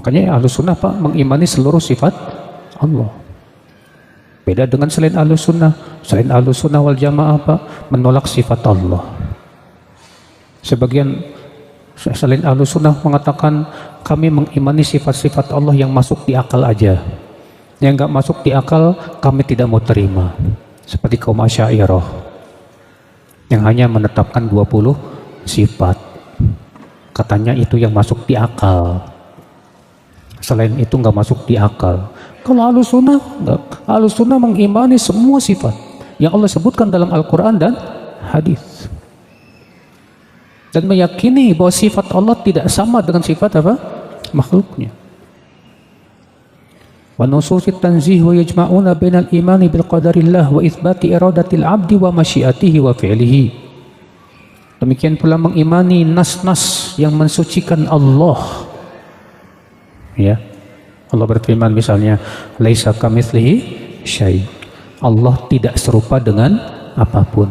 Makanya Ahlus Sunnah Pak mengimani seluruh sifat Allah. Beda dengan selain Ahlus Sunnah. Selain Ahlus Sunnah wal Jamaah Pak menolak sifat Allah. Sebagian selain Ahlus Sunnah mengatakan kami mengimani sifat-sifat Allah yang masuk di akal aja. Yang nggak masuk di akal kami tidak mau terima. Seperti kaum Asy'ariyah yang hanya menetapkan 20 sifat. Katanya itu yang masuk di akal. Selain itu nggak masuk di akal. Kalau Ahlus Sunnah, Ahlus Sunnah mengimani semua sifat yang Allah sebutkan dalam Al-Quran dan hadis, dan meyakini bahwa sifat Allah tidak sama dengan sifat apa? Makhluknya. Wa nususit tanzih wa yajma'una bainal imani bil qadarillah wa itsbati iradatil abdi wa masyiatihi wa fi'lihi. Demikian pula mengimani nas-nas yang mensucikan Allah. Ya, Allah berfirman misalnya, laisa kamitslihi syai'. Allah tidak serupa dengan apapun.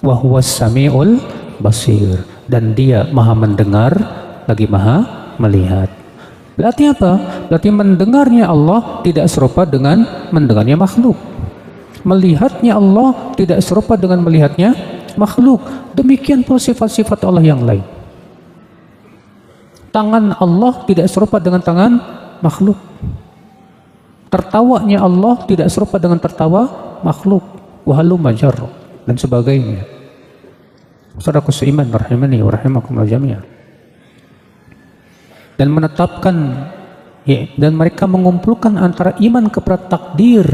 Wa huwas samiul basir, dan dia maha mendengar lagi maha melihat. Berarti apa? Berarti mendengarnya Allah tidak serupa dengan mendengarnya makhluk. Melihatnya Allah tidak serupa dengan melihatnya makhluk. Demikian pula sifat-sifat Allah yang lain. Tangan Allah tidak serupa dengan tangan makhluk. Tertawanya Allah tidak serupa dengan tertawa makhluk. Wahalu majar dan sebagainya. Saudaraku seiman rahimani wa rahimakumullah jami'an. Dan menetapkan ya, dan mereka mengumpulkan antara iman kepada takdir.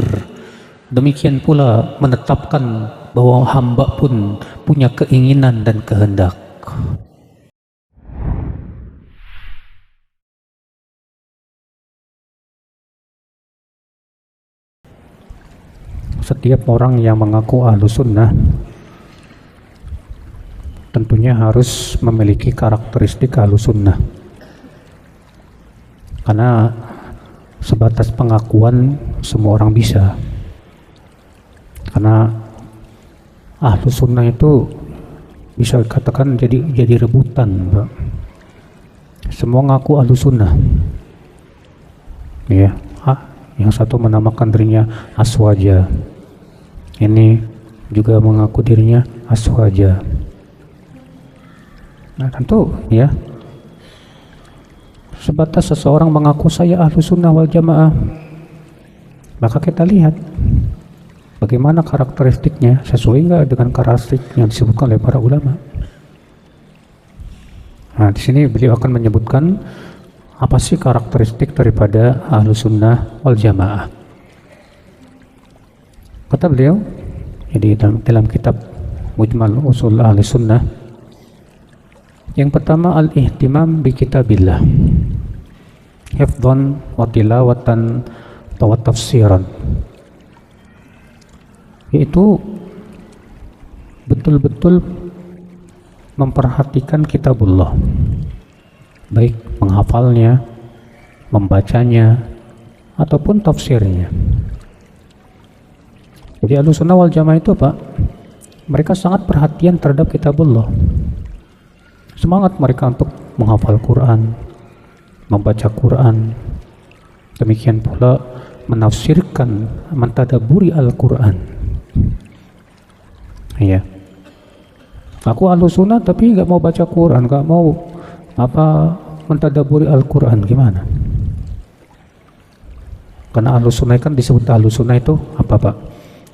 Demikian pula menetapkan bahwa hamba pun punya keinginan dan kehendak. Setiap orang yang mengaku Ahlus Sunnah tentunya harus memiliki karakteristik Ahlus Sunnah, karena sebatas pengakuan semua orang bisa. Karena Ahlus Sunnah itu bisa dikatakan jadi rebutan, Pak. Semua ngaku Ahlus Sunnah, ya. Yang satu menamakan dirinya Aswaja, ini juga mengaku dirinya Aswaja. Nah tentu ya, sebatas seseorang mengaku saya Ahlus Sunnah wal Jamaah, maka kita lihat bagaimana karakteristiknya, sesuai nggak dengan karakteristik yang disebutkan oleh para ulama. Nah di sini beliau akan menyebutkan apa sih karakteristik daripada Ahlus Sunnah wal Jamaah. Kata beliau, jadi dalam kitab Mujmal Usul Ahli Sunnah, yang pertama al-ihtimam bi kitabillah, hifdhan wa tilawatan wa tafsiran, yaitu betul-betul memperhatikan kitabullah, baik menghafalnya, membacanya, ataupun tafsirnya. Jadi Ahlus Sunnah wal Jamaah itu Pak, mereka sangat perhatian terhadap kitabullah. Semangat mereka untuk menghafal Quran, membaca Quran, demikian pula menafsirkan, mentadaburi Al-Quran. Iya. Aku Ahlus Sunnah tapi nggak mau baca Quran, nggak mau mentadaburi Al-Quran, gimana? Karena Ahlus Sunnah kan disebut Ahlus Sunnah itu apa Pak?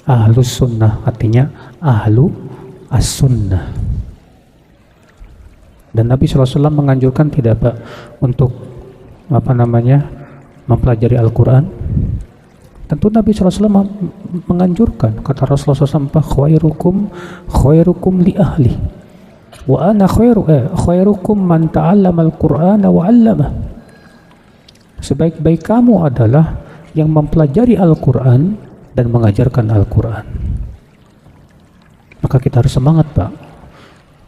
Ahlus Sunnah artinya Ahlu As-Sunnah. Dan Nabi SAW menganjurkan tidak Pak untuk mempelajari Al-Quran. Tentu Nabi SAW menganjurkan, kata Rasulullah SAW, khairukum li ahli wa ana khairukum man ta'allama al-Qur'ana wa 'allamah. Sebaik-baik kamu adalah yang mempelajari Al-Quran dan mengajarkan Al-Quran. Maka kita harus semangat Pak.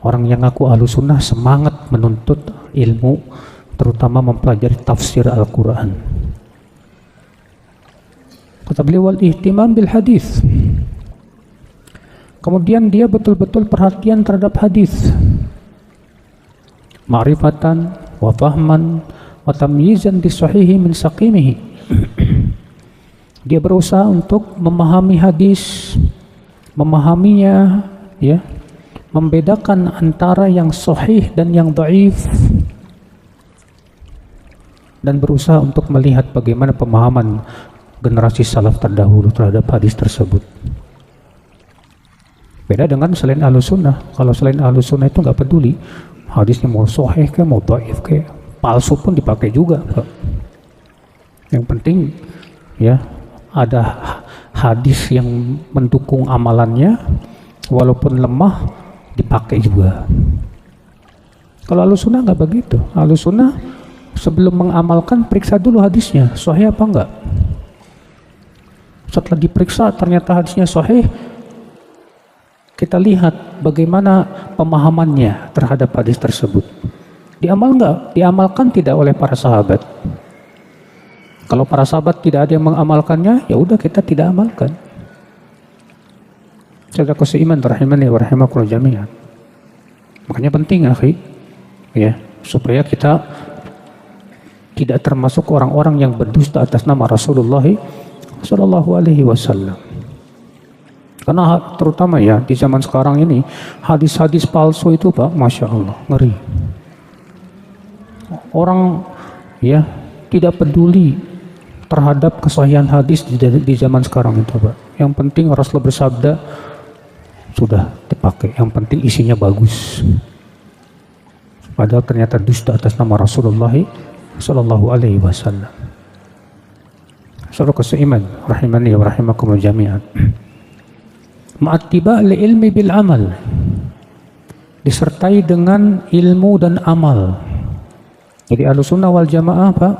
Orang yang ngaku Ahlus Sunnah semangat menuntut ilmu, terutama mempelajari tafsir Al-Quran. Kata beliau, wal ihtimam bil hadis. Kemudian dia betul-betul perhatian terhadap hadis, ma'rifatan wa fahman wa tamyizan li sahihi min saqimihi. Dia berusaha untuk memahami hadis, memahaminya, ya, membedakan antara yang sahih dan yang dhaif, dan berusaha untuk melihat bagaimana pemahaman generasi salaf terdahulu terhadap hadis tersebut. Beda dengan selain Ahlus Sunnah. Kalau selain Ahlus Sunnah itu nggak peduli hadisnya mau sahih kayak mau dhaif kayak palsu pun dipakai juga, Pak. Yang penting ya ada hadis yang mendukung amalannya, walaupun lemah dipakai juga. Kalau Ahlus Sunnah nggak begitu. Ahlus Sunnah sebelum mengamalkan periksa dulu hadisnya sahih apa enggak. Setelah diperiksa ternyata hadisnya sahih, kita lihat bagaimana pemahamannya terhadap hadis tersebut. Diamal enggak? Diamalkan tidak oleh para sahabat. Kalau para sahabat tidak ada yang mengamalkannya, ya udah kita tidak amalkan. Saudara seiman rahimani wa rahimakumullah jami'an. Makanya penting, akhi, ya, supaya kita tidak termasuk orang-orang yang berdusta atas nama Rasulullah sallallahu alaihi wasallam. Karena terutama ya di zaman sekarang ini hadis-hadis palsu itu, Pak, Masya Allah, ngeri. Orang ya tidak peduli terhadap kesahihan hadis di zaman sekarang itu, Pak. Yang penting Rasulullah bersabda, sudah dipakai. Yang penting isinya bagus. Padahal ternyata dusta atas nama Rasulullah sallallahu alaihi wasallam. Saudara seiman rahimani wa rahimakumullah jami'an. Ma'attiba' li ilmi bil amal, disertai dengan ilmu dan amal. Jadi Ahlussunnah wal Jamaah, Pak,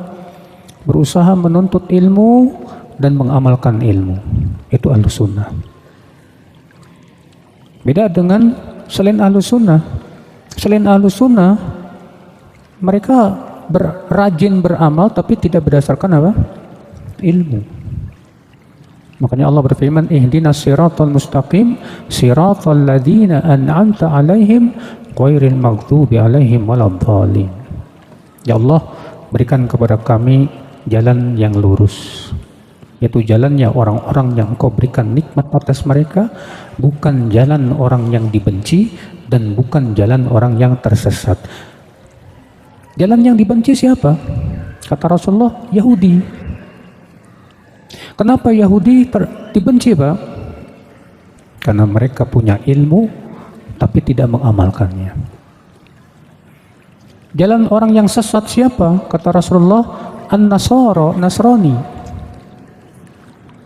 berusaha menuntut ilmu dan mengamalkan ilmu. Itu Ahlussunnah. Beda dengan selain Ahlussunnah. Selain Ahlussunnah, mereka rajin beramal tapi tidak berdasarkan apa? Ilmu. Makanya Allah berfirman, ihdinas siratal mustaqim siratal ladzina an'amta alaihim ghairil maghdubi alaihim waladdallin. Ya Allah, berikan kepada kami jalan yang lurus, yaitu jalannya orang-orang yang Engkau berikan nikmat atas mereka, bukan jalan orang yang dibenci dan bukan jalan orang yang tersesat. Jalan yang dibenci siapa? Kata Rasulullah, Yahudi. Kenapa Yahudi dibenci, Pak? Karena mereka punya ilmu tapi tidak mengamalkannya. Jalan orang yang sesat siapa? Kata Rasulullah, An-Nasara, Nasrani.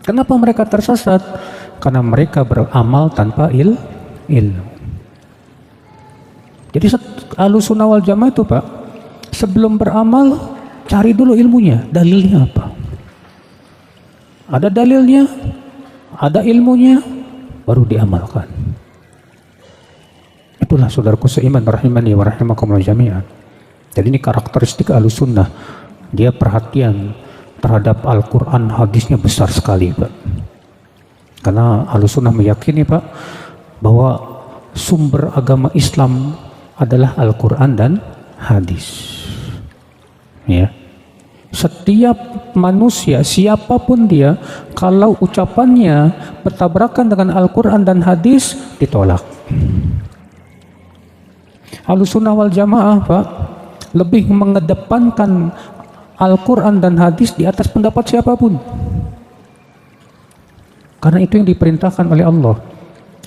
Kenapa mereka tersesat? Karena mereka beramal tanpa ilmu. Jadi Ahlussunnah wal Jamaah itu, Pak, sebelum beramal cari dulu ilmunya, dalilnya apa? Ada dalilnya, ada ilmunya, baru diamalkan. Itulah saudaraku seiman rahimani wa rahimakumullah jami'an. Jadi ini karakteristik Ahlussunnah. Dia perhatian terhadap Al-Quran, hadisnya besar sekali, Pak. Karena Ahlussunnah meyakini, Pak, bahwa sumber agama Islam adalah Al-Quran dan hadis. Ya. Setiap manusia, siapapun dia, kalau ucapannya bertabrakan dengan Al-Quran dan hadis, ditolak. Ahlussunnah wal Jamaah, Pak, lebih mengedepankan Al-Quran dan hadis di atas pendapat siapapun. Karena itu yang diperintahkan oleh Allah.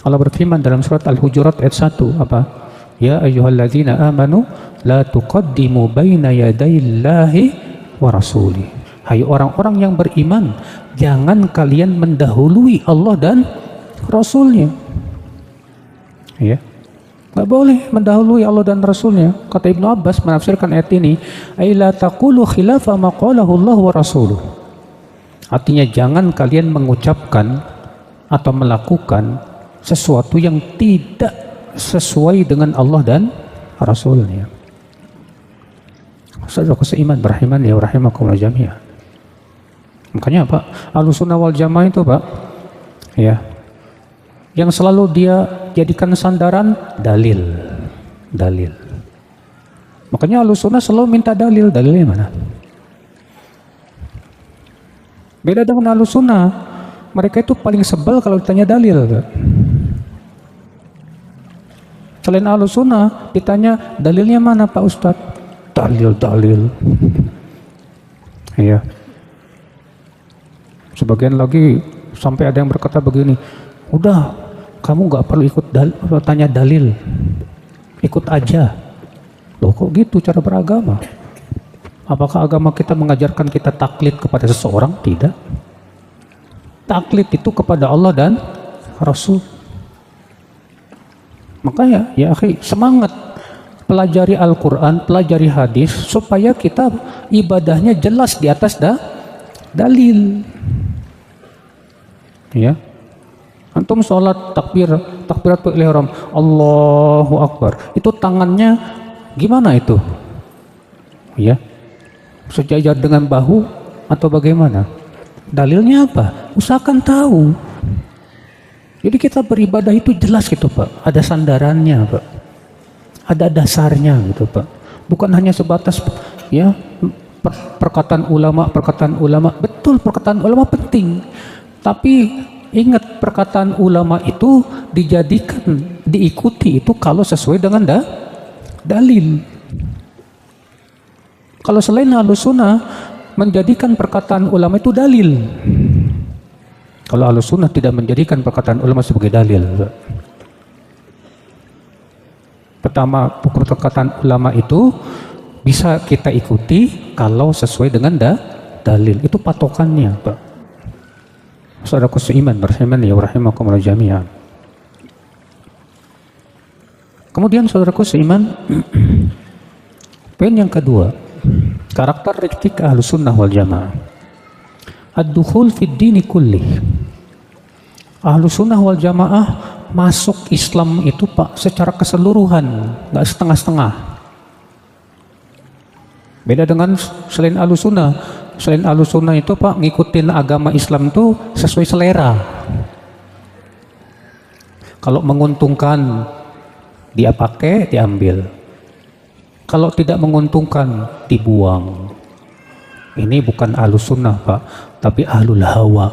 Allah berfirman dalam surat Al-Hujurat ayat 1, apa? Ya ayyuhalladzina amanu la tuqaddimu baina yadayillahi wa rasuli. Hai orang-orang yang beriman, jangan kalian mendahului Allah dan Rasulnya. Ya, nggak boleh mendahului Allah dan Rasulnya. Kata Ibnu Abbas menafsirkan ayat ini, ay la taqulu khilafa ma qalahu Allah wa rasuluh. Artinya jangan kalian mengucapkan atau melakukan sesuatu yang tidak sesuai dengan Allah dan Rasulnya. Saudara seiman beriman ya rahimakumullah jami'an. Makanya Pak, Ahlussunnah wal Jamaah itu, Pak, ya, yang selalu dia jadikan sandaran dalil. Makanya Ahlussunnah selalu minta dalil. Dalilnya mana? Beda dengan Ahlussunnah, mereka itu paling sebel kalau ditanya dalil. Selain Ahlussunnah ditanya dalilnya mana Pak Ustadz? Dalil. Iya. Sebagian lagi sampai ada yang berkata begini, udah kamu nggak perlu ikut tanya dalil, ikut aja. Loh kok gitu cara beragama? Apakah agama kita mengajarkan kita taklid kepada seseorang? Tidak. Taklid itu kepada Allah dan Rasul. Makanya ya akhi, semangat pelajari Al-Quran, pelajari hadis supaya kita ibadahnya jelas di atas dalil. Ya, antum sholat takbiratul ihram, Allahu Akbar, itu tangannya gimana itu? Ya, sejajar dengan bahu atau bagaimana? Dalilnya apa? Usahakan tahu. Jadi kita beribadah itu jelas gitu Pak, ada sandarannya Pak, ada dasarnya gitu Pak, bukan hanya sebatas ya perkataan ulama. Betul, perkataan ulama penting, tapi ingat perkataan ulama itu diikuti itu kalau sesuai dengan dalil. Kalau selain Ahlussunnah menjadikan perkataan ulama itu dalil, kalau Ahlussunnah tidak menjadikan perkataan ulama sebagai dalil. Pertama, perkataan ulama itu bisa kita ikuti kalau sesuai dengan dalil, itu patokannya Pak. Saudaraku seiman ya rahimakumullah jami'an. Kemudian saudaraku seiman, poin yang kedua, karakteristik Ahlussunnah wal Jamaah, ad-dukhul fid dini kullih. Ahlussunnah wal Jamaah masuk Islam itu Pak secara keseluruhan, nggak setengah-setengah. Beda dengan selain Ahlussunnah. Selain Ahlussunnah itu Pak ngikutin agama Islam itu sesuai selera. Kalau menguntungkan dia pakai, diambil. Kalau tidak menguntungkan dibuang. Ini bukan Ahlussunnah Pak, tapi ahlul hawa.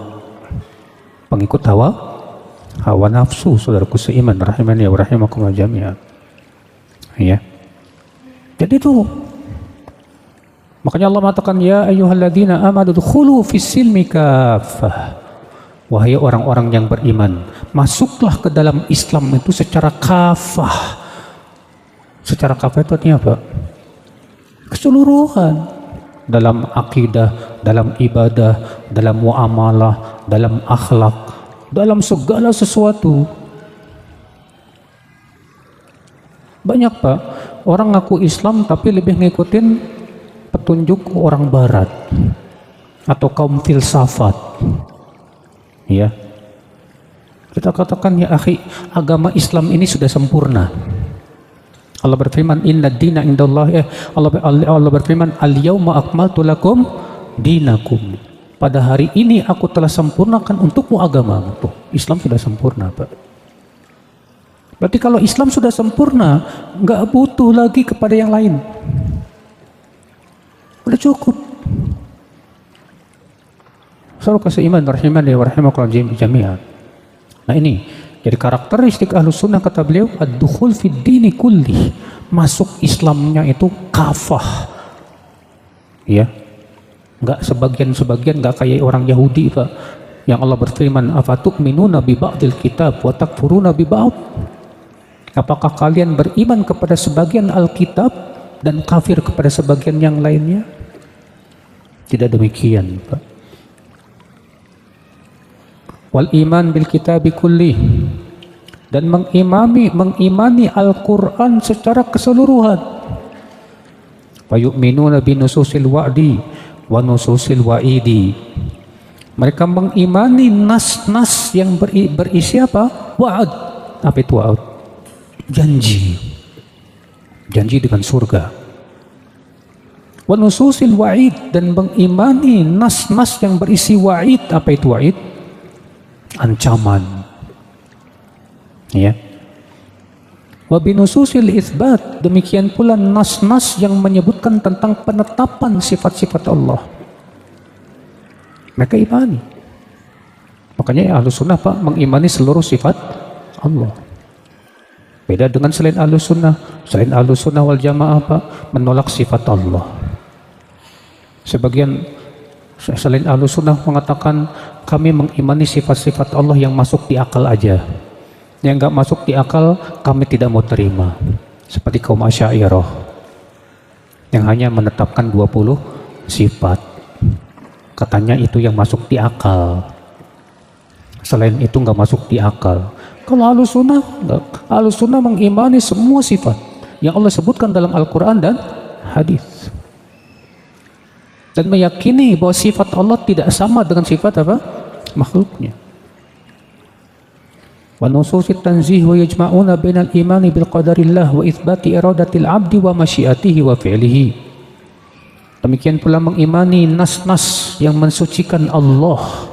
Pengikut hawa nafsu, saudaraku seiman rahimani wa rahimakumullah jami'an. Ya. Jadi itu makanya Allah mengatakan ya ayyuhalladzina amanu dkhulu fis-silmi kaffah. Wahai orang-orang yang beriman, masuklah ke dalam Islam itu secara kafah. Secara kafah itu artinya apa? Keseluruhan. Dalam akidah, dalam ibadah, dalam muamalah, dalam akhlak, dalam segala sesuatu. Banyak Pak, orang ngaku Islam tapi lebih ngikutin petunjuk orang barat atau kaum filsafat. Ya, kita katakan ya akhi, agama Islam ini sudah sempurna. Allah berfirman inna dina indallah, Allah berfirman al-yauma akmaltu lakum dinakum. Pada hari ini aku telah sempurnakan untukmu agamamu. Tuh, Islam sudah sempurna Pak. Berarti kalau Islam sudah sempurna, nggak butuh lagi kepada yang lain. Udah cukup. Saudara seiman rahimani wa rahimakumullah jami'an. Nah ini jadi karakteristik Ahlussunnah kata beliau ad-dukhul fid dini kulli, masuk Islamnya itu kafah. Ya. Enggak sebagian-sebagian, enggak kayak orang Yahudi Pak. Yang Allah berfirman afatu'minuna bi ba'dil kitab wa takfuruna bi ba'd. Apakah kalian beriman kepada sebagian Alkitab dan kafir kepada sebagian yang lainnya? Tidak demikian Pak. Wal iman bil kitabi kulli, dan mengimani Al-Quran secara keseluruhan. Wa yu'minuna bi nususil wa'di wa nususil wa'idi. Mereka mengimani nas-nas yang berisi apa? Wa'ad. Apa itu wa'ad? Janji. Janji dengan surga. Wa nususil wa'id, dan mengimani nas-nas yang berisi wa'id. Apa itu wa'id? Ancaman. Ya. Wa binususil itsbat, demikian pula nas-nas yang menyebutkan tentang penetapan sifat-sifat Allah. Mereka imani. Makanya Ahlus Sunnah Pak mengimani seluruh sifat Allah. Beda dengan selain Ahlus Sunnah. Selain Ahlus Sunnah wal Jamaah Pak menolak sifat Allah. Sebagian selain Ahlus Sunnah mengatakan kami mengimani sifat-sifat Allah yang masuk di akal aja. Yang nggak masuk di akal kami tidak mau terima. Seperti kaum Asy'ariyah yang hanya menetapkan 20 sifat. Katanya itu yang masuk di akal. Selain itu nggak masuk di akal. Kalau Ahlus Sunnah, Ahlus Sunnah mengimani semua sifat yang Allah sebutkan dalam Al-Quran dan hadis, dan meyakini bahwa sifat Allah tidak sama dengan sifat apa? Makhluknya. Wa nususit tanzih wa yajma'una bainal imani bil qadarillah wa itsbati iradatil abdi wa masyiatihi wa fi'lihi. Demikian pula mengimani nas-nas yang mensucikan Allah.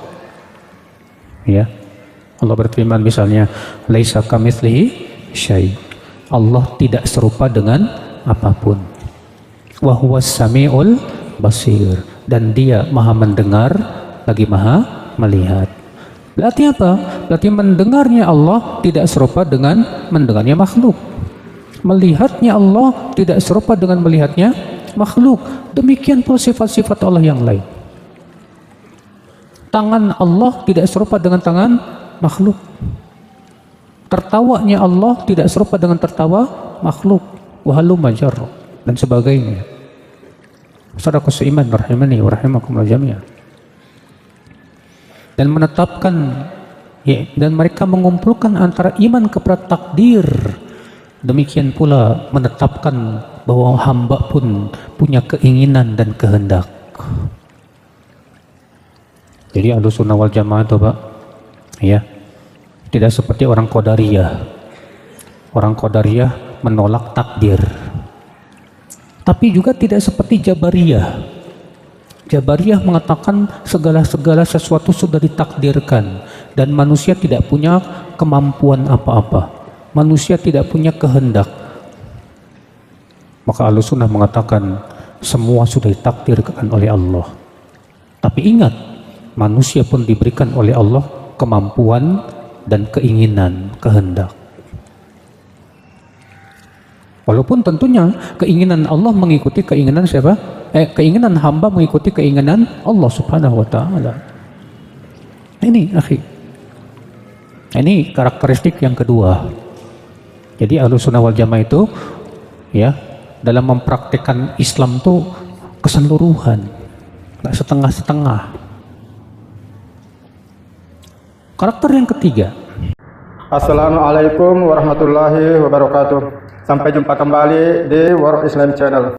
Ya, Allah berfirman misalnya, laisa kamitslihi syai'. Allah tidak serupa dengan apapun. Wa huwas samiul basir, dan dia maha mendengar lagi maha melihat. Berarti apa? Berarti mendengarnya Allah tidak serupa dengan mendengarnya makhluk. Melihatnya Allah tidak serupa dengan melihatnya makhluk. Demikian pula sifat-sifat Allah yang lain. Tangan Allah tidak serupa dengan tangan makhluk. Tertawanya Allah tidak serupa dengan tertawa makhluk. Wahalumma jarra dan sebagainya. Saudara seiman rahimani wa rahimakumullah jami'an. Dan menetapkan ya, dan mereka mengumpulkan antara iman kepada takdir. Demikian pula menetapkan bahwa hamba pun punya keinginan dan kehendak. Jadi Ahlus Sunnah wal Jamaah itu Pak, ya, tidak seperti orang Qadariyah. Orang Qadariyah menolak takdir. Tapi juga tidak seperti Jabariyah. Jabariyah mengatakan segala sesuatu sudah ditakdirkan dan manusia tidak punya kemampuan apa-apa. Manusia tidak punya kehendak. Maka Ahlus Sunnah mengatakan semua sudah ditakdirkan oleh Allah. Tapi ingat, manusia pun diberikan oleh Allah kemampuan dan keinginan, kehendak. Walaupun tentunya keinginan Allah mengikuti keinginan siapa? Keinginan hamba mengikuti keinginan Allah Subhanahu wa Ta'ala. Ini akhi. Ini karakteristik yang kedua. Jadi Ahlus Sunnah wal Jamaah itu ya, dalam mempraktikkan Islam itu keseluruhan, nggak setengah-setengah. Karakter yang ketiga. Assalamualaikum warahmatullahi wabarakatuh. Sampai jumpa kembali di World Islam Channel.